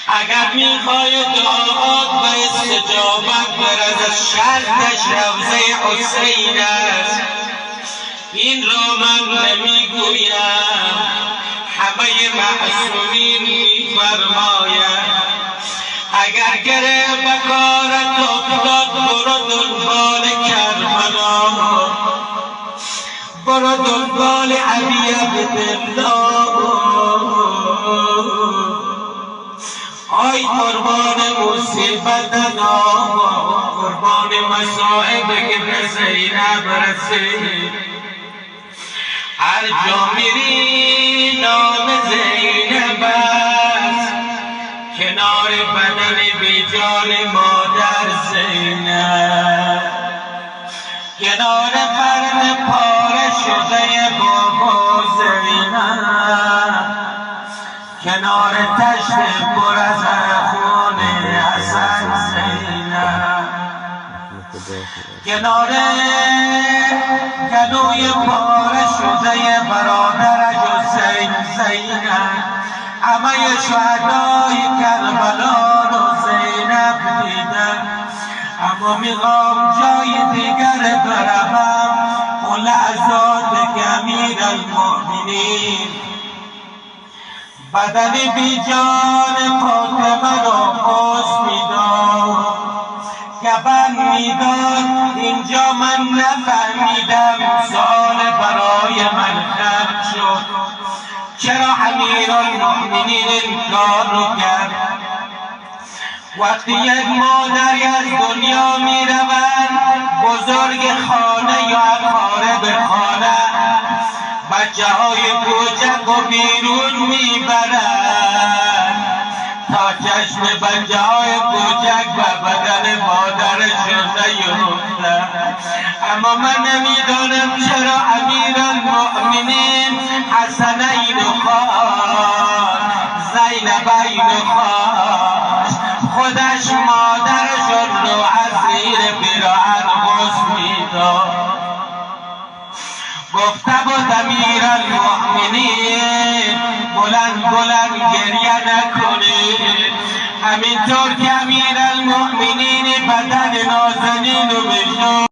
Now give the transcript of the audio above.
اگر میخوای دعات و استجابت برد شرطش روضه حسین است. این را من نمیگویم، همه معصومین میفرماید اگر گره به کارت افتاد برو دنبال کربلا، برو دنبال علی عبدالله. آی قربان مصیبت قربان مصائب که به زینب رسید، هر جا میری نام زینب است، کنار بدن بیجان مادر زینب، کنار فرد پاره شده بابا زینب، کنار تشت پر از خون حسن زینب، کنار گلوی پاره شده برادرش حسین زینب. همه شهدای کربلا رو زینب دیدن، اما میخوام جای دیگر بروم، اون لحظات که امیرالمؤمنین بدن بیجان فاطمه رو پوست میداد، گبن میداد. اینجا من نفهمیدم، سؤال برای من خلق شد، چرا امیرالمؤمنین این کار رو کرد؟ وقتی یک مادری از دنیا میروند، بزرگ خانه یا اقارب خانه بچه های کوچک و بیرون میبرند تا چشم بچه های کوچک و بدن مادرشون نیفتد. اما من نمیدانم چرا امیرالمؤمنین حسنین خواست، زینبین خواست، خودش مادرشون رو از زیر پیراهن غسل میداد. گفته بود امیرالمؤمنین بلند بلند گریه نکنید، همینطور که امیرالمؤمنین بدن نازنین رو بشو